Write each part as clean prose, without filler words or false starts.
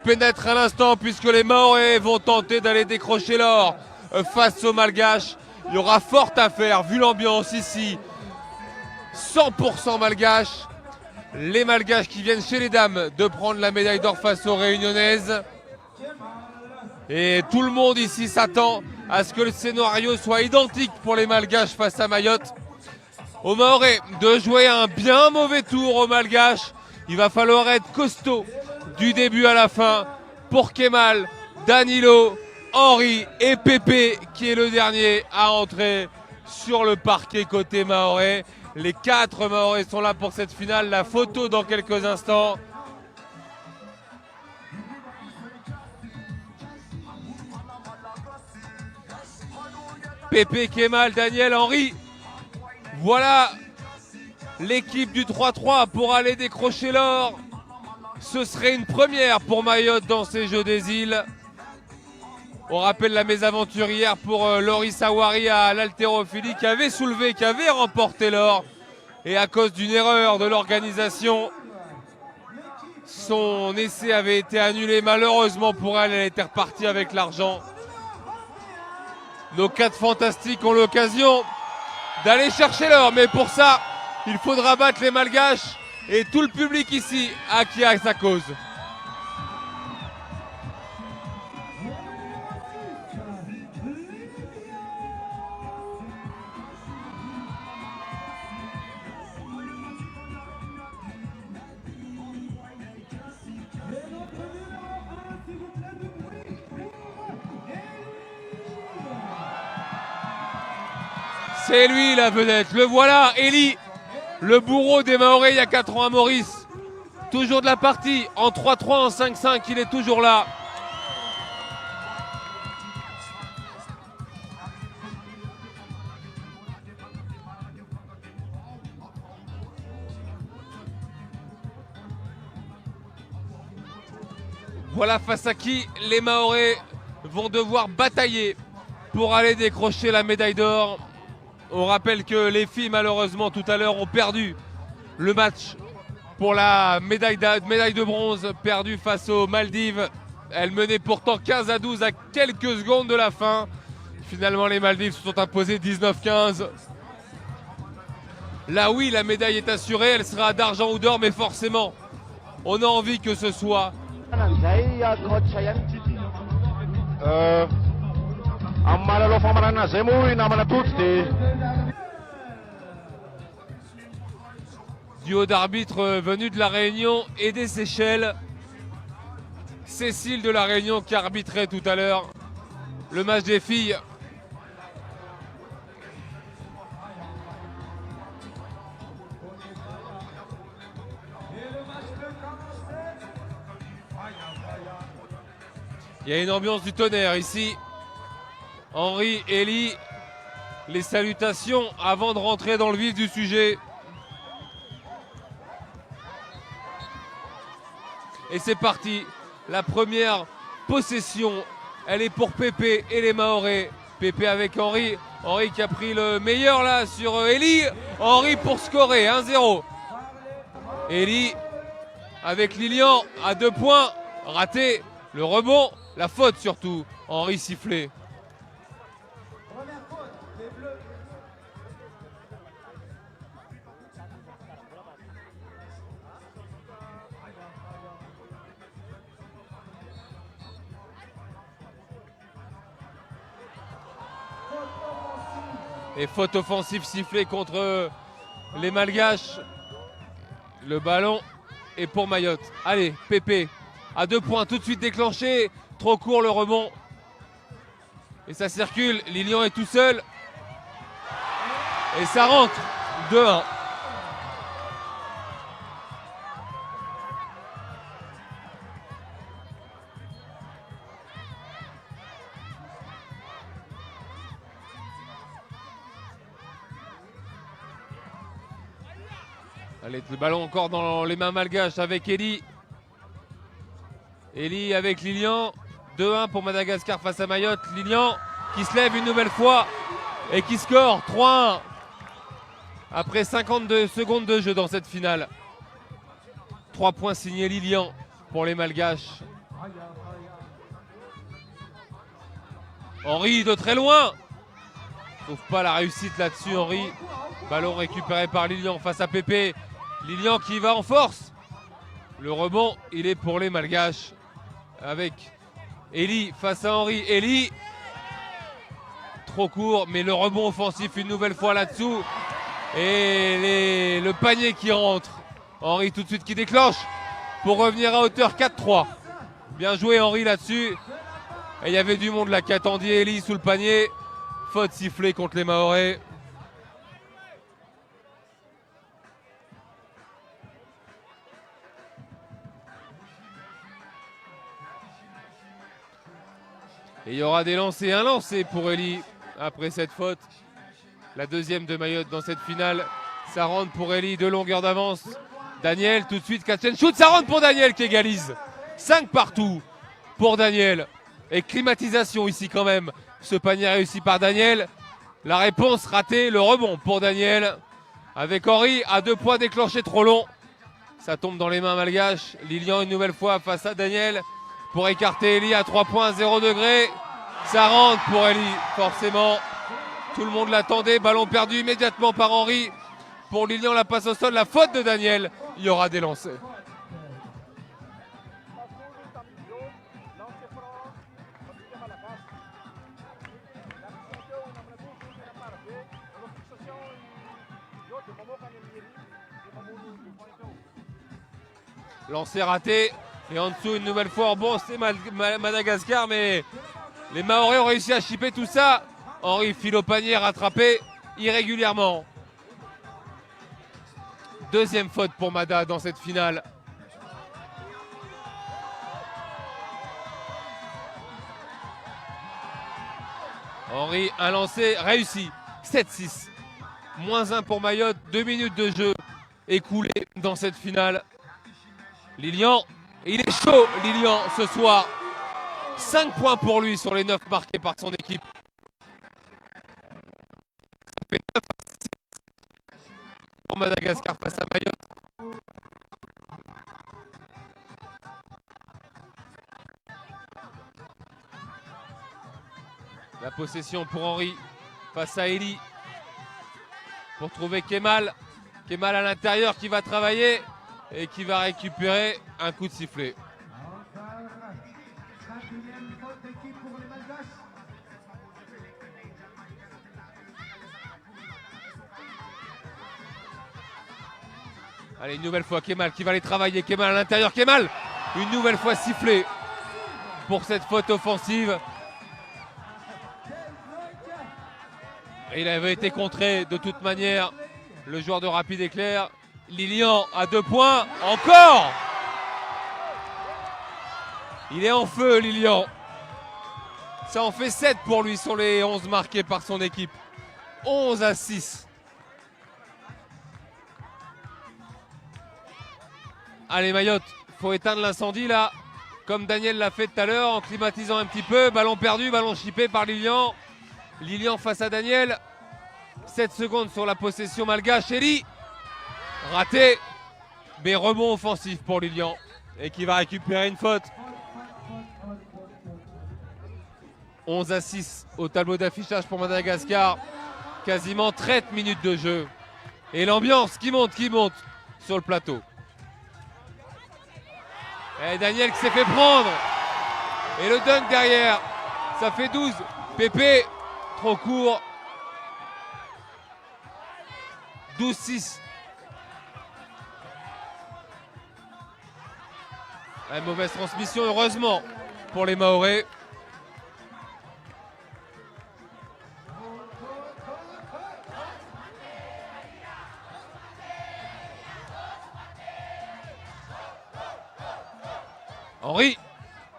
pénètre à l'instant puisque les Mahorais vont tenter d'aller décrocher l'or face aux Malgaches. Il y aura fort à faire vu l'ambiance ici. 100% Malgaches. Les Malgaches qui viennent chez les dames de prendre la médaille d'or face aux Réunionnaises. Et tout le monde ici s'attend à ce que le scénario soit identique pour les Malgaches face à Mayotte. Aux Mahorais de jouer un bien mauvais tour aux Malgaches. Il va falloir être costaud du début à la fin pour Kemal, Danilo, Henri et Pépé qui est le dernier à entrer sur le parquet côté Mahorais. Les 4 Mahorais sont là pour cette finale. La photo dans quelques instants. Pépé, Kemal, Daniel, Henri. Voilà l'équipe du 3-3 pour aller décrocher l'or. Ce serait une première pour Mayotte dans ces Jeux des îles. On rappelle la mésaventure hier pour Loris Awari à l'haltérophilie qui avait soulevé, qui avait remporté l'or. Et à cause d'une erreur de l'organisation, son essai avait été annulé. Malheureusement pour elle, elle était repartie avec l'argent. Nos 4 fantastiques ont l'occasion d'aller chercher l'or. Mais pour ça, il faudra battre les Malgaches. Et tout le public ici a qui a sa cause. C'est lui la vedette, le voilà, Eli, le bourreau des Mahorais il y a 4 ans à Maurice. Toujours de la partie, en 3-3, en 5-5, il est toujours là. Voilà face à qui les Mahorais vont devoir batailler pour aller décrocher la médaille d'or. On rappelle que les filles, malheureusement, tout à l'heure, ont perdu le match pour la médaille de bronze, perdue face aux Maldives. Elles menaient pourtant 15-12 à quelques secondes de la fin. Finalement, les Maldives se sont imposées 19-15. Là, oui, la médaille est assurée. Elle sera d'argent ou d'or, mais forcément, on a envie que ce soit duo d'arbitres venus de la Réunion et des Seychelles. Cécile de la Réunion qui arbitrait tout à l'heure le match des filles. Il y a une ambiance du tonnerre ici. Henri, Eli, les salutations avant de rentrer dans le vif du sujet. Et c'est parti. La première possession, elle est pour Pépé et les Mahorais. Pépé avec Henri. Henri qui a pris le meilleur là sur Eli. Henri pour scorer 1-0. Eli avec Lilian à 2 points. Raté. Le rebond. La faute surtout. Henri sifflé. Et faute offensive sifflée contre les Malgaches. Le ballon est pour Mayotte. Allez, Pépé à 2 points, tout de suite déclenché. Trop court le rebond. Et ça circule. Lilian est tout seul. Et ça rentre. 2-1. Allez, le ballon encore dans les mains malgaches avec Eli. Eli avec Lilian. 2-1 pour Madagascar face à Mayotte. Lilian qui se lève une nouvelle fois et qui score 3-1 après 52 secondes de jeu dans cette finale. 3 points signés Lilian pour les Malgaches. Henri de très loin. Trouve pas la réussite là-dessus, Henri. Ballon récupéré par Lilian face à Pépé. Lilian qui va en force. Le rebond, il est pour les Malgaches. Avec Eli face à Henri. Eli, trop court, mais le rebond offensif une nouvelle fois là-dessous. Et le panier qui rentre. Henri tout de suite qui déclenche pour revenir à hauteur 4-3. Bien joué Henri là-dessus. Et il y avait du monde là qui attendait Eli sous le panier. Faute sifflée contre les Mahorais. Et il y aura des lancers, un lancer pour Eli après cette faute. La deuxième de Mayotte dans cette finale. Ça rentre pour Eli, 2 longueurs d'avance. Daniel tout de suite, catch and shoot, ça rentre pour Daniel qui égalise. 5 partout pour Daniel. Et climatisation ici quand même. Ce panier réussi par Daniel. La réponse ratée, le rebond pour Daniel. Avec Henri à 2 points déclenché trop long. Ça tombe dans les mains malgaches. Lilian une nouvelle fois face à Daniel. Pour écarter Eli à 3 points, 0 degré. Ça rentre pour Eli, forcément. Tout le monde l'attendait. Ballon perdu immédiatement par Henri. Pour Lilian, la passe au sol, la faute de Daniel. Il y aura des lancers. Lancé raté. Et en dessous, une nouvelle fois, bon, c'est Madagascar, mais les Mahorais ont réussi à chipper tout ça. Henri file au panier, rattrapé irrégulièrement. Deuxième faute pour Mada dans cette finale. Henri, un lancé réussi. 7-6. Moins 1 pour Mayotte. 2 minutes de jeu écoulées dans cette finale. Lilian, il est chaud, Lilian, ce soir. 5 points pour lui sur les 9 marqués par son équipe. Ça fait 9 pour Madagascar face à Mayotte. La possession pour Henri face à Eli. Pour trouver Kemal. Kemal à l'intérieur qui va travailler et qui va récupérer un coup de sifflet. Allez, une nouvelle fois Kemal qui va aller travailler. Kemal à l'intérieur. Kemal, une nouvelle fois sifflé pour cette faute offensive. Et il avait été contré de toute manière. Le joueur de Rapide Éclair. Lilian à 2 points. Encore. Il est en feu, Lilian. Ça en fait 7 pour lui sur les 11 marqués par son équipe. 11-6. Allez Mayotte, faut éteindre l'incendie là, comme Daniel l'a fait tout à l'heure en climatisant un petit peu. Ballon perdu, ballon chippé par Lilian. Lilian face à Daniel. 7 secondes sur la possession malgache. Eli, raté, mais rebond offensif pour Lilian et qui va récupérer une faute. 11-6 au tableau d'affichage pour Madagascar. Quasiment 30 minutes de jeu. Et l'ambiance qui monte sur le plateau. Et Daniel qui s'est fait prendre. Et le dunk derrière. Ça fait 12. Pépé, trop court. 12-6. Une mauvaise transmission, heureusement, pour les Mahorais.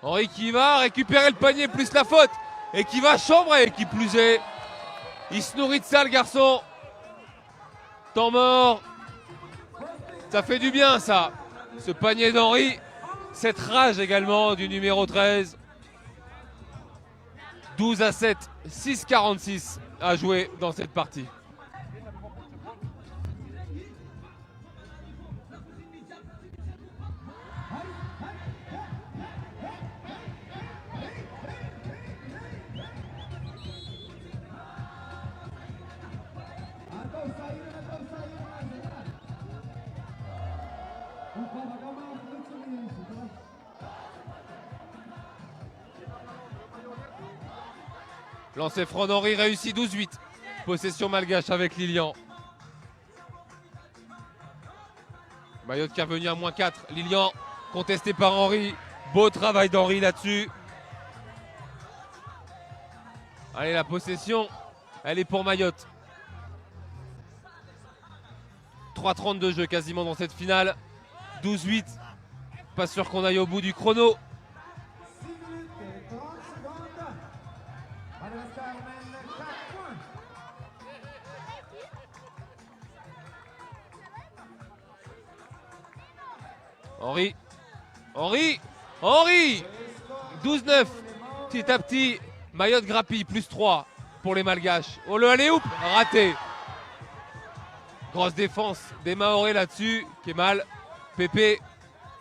Henri qui va récupérer le panier plus la faute et qui va chambrer, qui plus est. Il se nourrit de ça le garçon. Temps mort. Ça fait du bien ça. Ce panier d'Henri. Cette rage également du numéro 13. 12-7, 6-46 à jouer dans cette partie. Lancer franc d'Henri réussi 12-8. Possession malgache avec Lilian. Mayotte qui est revenu à -4. Lilian contesté par Henri. Beau travail d'Henri là-dessus. Allez, la possession, elle est pour Mayotte. 3:30 de jeu quasiment dans cette finale. 12-8. Pas sûr qu'on aille au bout du chrono. Henri. Henri. Henri. 12-9. Petit à petit, Mayotte grappille, +3 pour les Malgaches. Oh, le alley-oop, raté. Grosse défense des Mahorais là-dessus. Kemal, Pépé.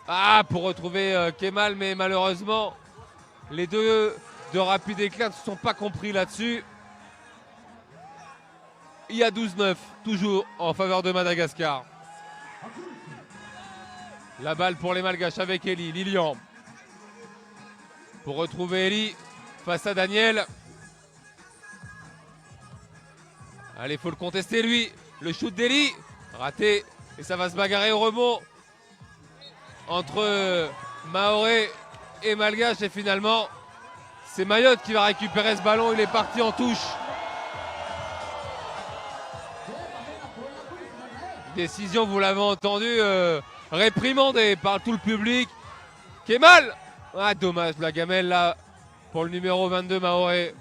Ah, pour retrouver Kemal, mais malheureusement, les deux de Rapide Éclair ne se sont pas compris là-dessus. Il y a 12-9, toujours en faveur de Madagascar. La balle pour les Malgaches avec Eli, Lilian. Pour retrouver Eli face à Daniel. Allez, il faut le contester lui. Le shoot d'Eli, raté. Et ça va se bagarrer au rebond entre Mahorais et Malgache. Et finalement, c'est Mayotte qui va récupérer ce ballon. Il est parti en touche. Décision, vous l'avez entendu, réprimandée par tout le public. Kemal. Ah, dommage, la gamelle là pour le numéro 22 Mahorais.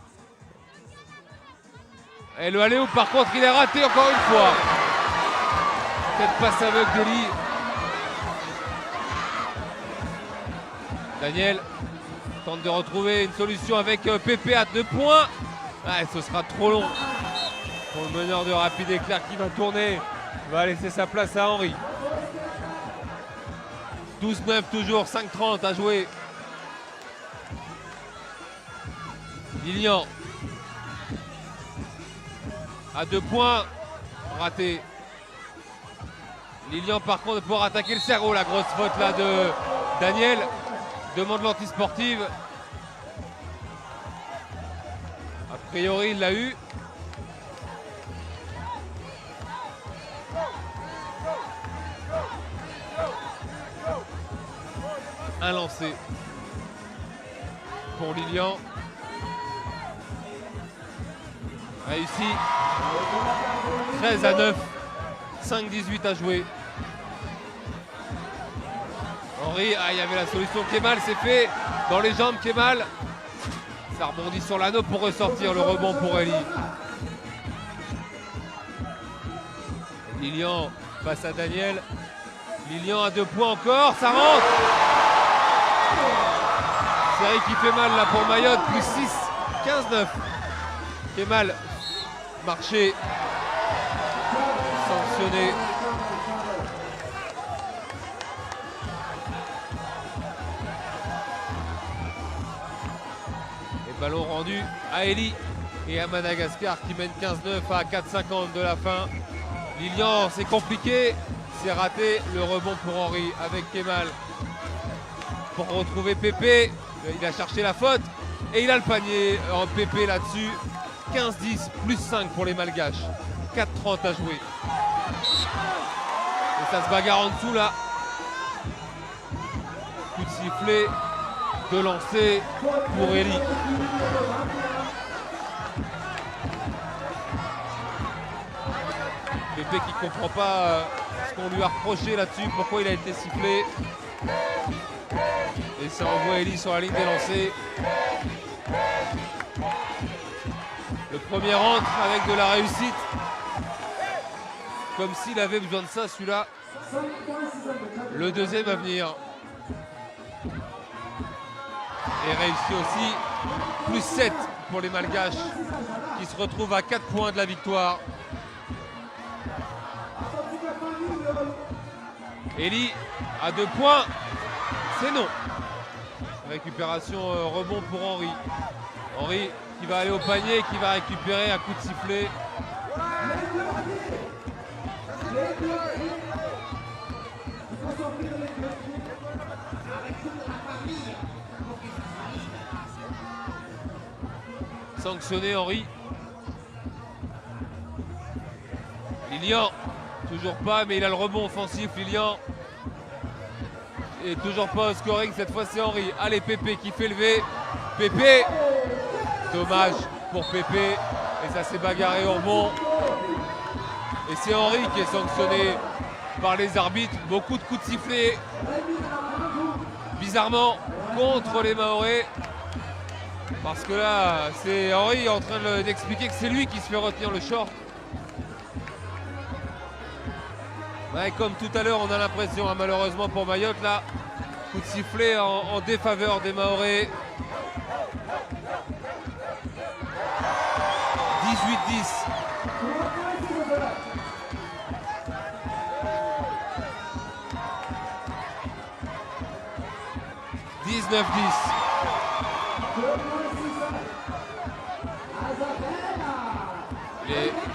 Et le alley-oop par contre il est raté encore une fois. Peut-être passe aveugle d'Eli. Daniel tente de retrouver une solution avec Pépé à 2 points. Ah, ce sera trop long pour le meneur de Rapide Éclair qui va tourner. Va laisser sa place à Henri. 12-9 toujours, 5:30 à jouer. Lilian. À 2 points, raté. Lilian par contre pour attaquer le cerveau, la grosse faute là de Daniel. Demande l'antisportive. A priori il l'a eu. Un lancé pour Lilian. Réussi. 13-9. 5-18 à jouer. Henri, ah, il y avait la solution. Kemal, c'est fait. Dans les jambes, Kemal. Ça rebondit sur l'anneau pour ressortir. Le rebond pour Eli. Lilian face à Daniel. Lilian à 2 points encore. Ça rentre. Série qui fait mal là pour Mayotte. +6. 15-9. Kemal. Marché. Sanctionné. Et ballon rendu à Eli et à Madagascar qui mène 15-9 à 4:50 de la fin. Lilian, c'est compliqué. C'est raté. Le rebond pour Henri avec Kemal. Pour retrouver Pépé. Il a cherché la faute. Et il a le panier en Pépé là-dessus. 15-10, +5 pour les Malgaches. 4:30 à jouer. Et ça se bagarre en dessous là. Coup de sifflet, de lancer pour Eli. Pépé qui ne comprend pas ce qu'on lui a reproché là-dessus, pourquoi il a été sifflé. Et ça envoie Eli sur la ligne des lancers. Le premier rentre avec de la réussite. Comme s'il avait besoin de ça, celui-là. Le deuxième à venir. Et réussi aussi. +7 pour les Malgaches qui se retrouvent à 4 points de la victoire. Eli à 2 points. C'est non. Récupération rebond pour Henri. Henri qui va aller au panier, qui va récupérer un coup de sifflet. sanctionné Henri. Lilian, toujours pas, mais il a le rebond offensif, Lilian. Et toujours pas au scoring, cette fois c'est Henri. Allez, Pépé qui fait lever. Pépé, dommage pour Pépé. Et ça s'est bagarré au rebond. Et c'est Henri qui est sanctionné par les arbitres. Beaucoup de coups de sifflet. Bizarrement, contre les Mahorais. Parce que là, c'est Henri en train d'expliquer que c'est lui qui se fait retenir le short. Ouais, comme tout à l'heure, on a l'impression, hein, malheureusement pour Mayotte, là, coup de sifflet en défaveur des Mahorais. 18-10.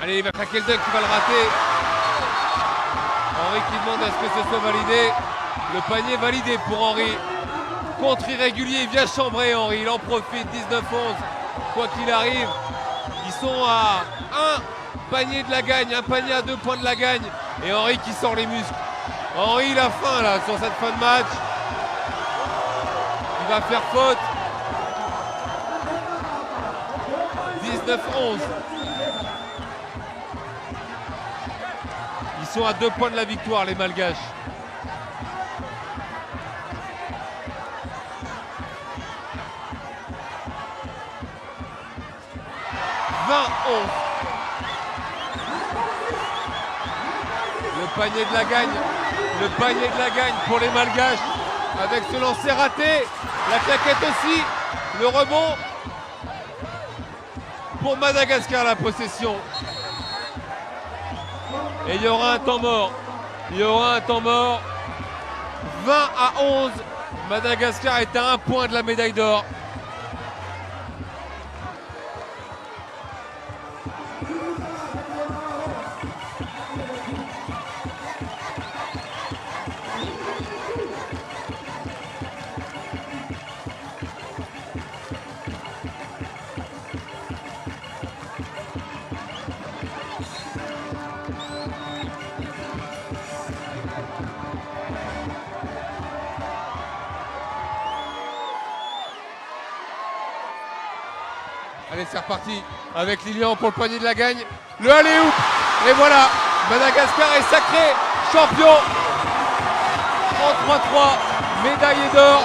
Allez, il va claquer le dunk, il va le rater. Henri qui demande à ce que ce soit validé. Le panier validé pour Henri. Contre irrégulier, il vient chambrer Henri. Il en profite, 19-11. Quoi qu'il arrive, ils sont à un panier de la gagne, un panier à 2 points de la gagne. Et Henri qui sort les muscles. Henri, il a faim là sur cette fin de match. Il va faire faute. 19-11. Ils sont à 2 points de la victoire, les Malgaches. Le panier de la gagne. Le panier de la gagne pour les Malgaches. Avec ce lancer raté. La claquette aussi. Le rebond. Pour Madagascar, la possession. Et il y aura un temps mort. Il y aura un temps mort. 20-11. Madagascar est à 1 point de la médaille d'or. Allez, c'est reparti avec Lilian pour le panier de la gagne. Le alley-oop. Et voilà, Madagascar est sacré champion en 3-3, médaillé d'or.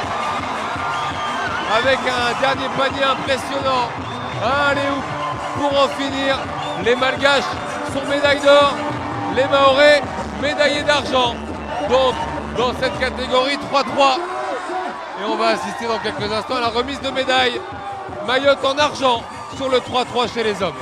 Avec un dernier panier impressionnant. Un alley-oop pour en finir. Les Malgaches sont médailles d'or. Les Mahorais, médaillés d'argent. Donc, dans cette catégorie 3-3. Et on va assister dans quelques instants à la remise de médailles. Mayotte en argent sur le 3-3 chez les hommes.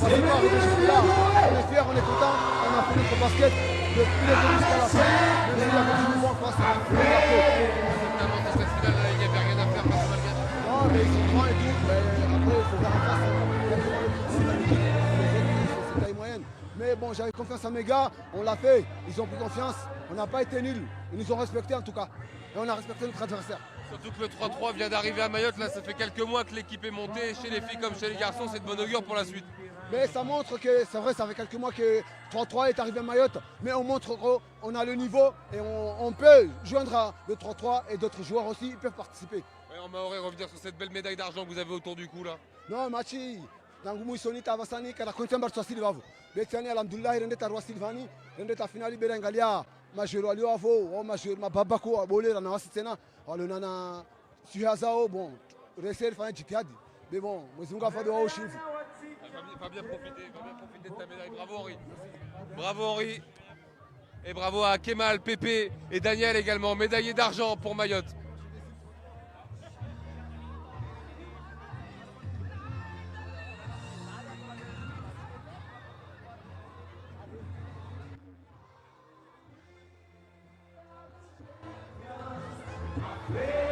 la victoire est déjà là. On est fiers, on est contents, on a fait notre basket depuis le début jusqu'à la fin. Même s'il y a quelque chose en face, on est là. Finalement, sur cette finale-là, il n'y avait rien à faire face au Malgache. Non, mais ils sont grands et tout. Mais après, il faut voir en face. Il y a toujours le petit de l'équipe. Les autres, c'est taille moyenne. Mais bon, j'avais confiance à mes gars. On l'a fait. Ils ont pris confiance. On n'a pas été nuls. Ils nous ont respectés en tout cas. Et on a respecté notre adversaire. Surtout que le 3-3 vient d'arriver à Mayotte. Là, ça fait quelques mois que l'équipe est montée. Chez les filles comme chez les garçons, c'est de bon augure pour la suite. Mais ça montre que, c'est vrai, ça fait quelques mois que 3-3 est arrivé à Mayotte. Mais on montre qu'on a le niveau et on peut joindre le 3-3 et d'autres joueurs aussi, ils peuvent participer. Ouais, on m'aurait revenir sur cette belle médaille d'argent que vous avez autour du cou là. Non, Machi, Nangumu Soni Tavasani, kada Kontembar Silvavu. Betiani Alhamdulillah, Rendeta Roi Silvani, Rendeta Finali Berengalia, Major Alio Avo, Major Mababako, Abole, Ranawasitena, Alonana Suhazao, bon, Resser Fan Jitiadi. Mais bon, Mouzinga Fado Oshiv. Va bien profiter de ta médaille. Bravo Henri. Bravo Henri. Et bravo à Kemal, Pépé et Daniel également, médaillé d'argent pour Mayotte. Yeah.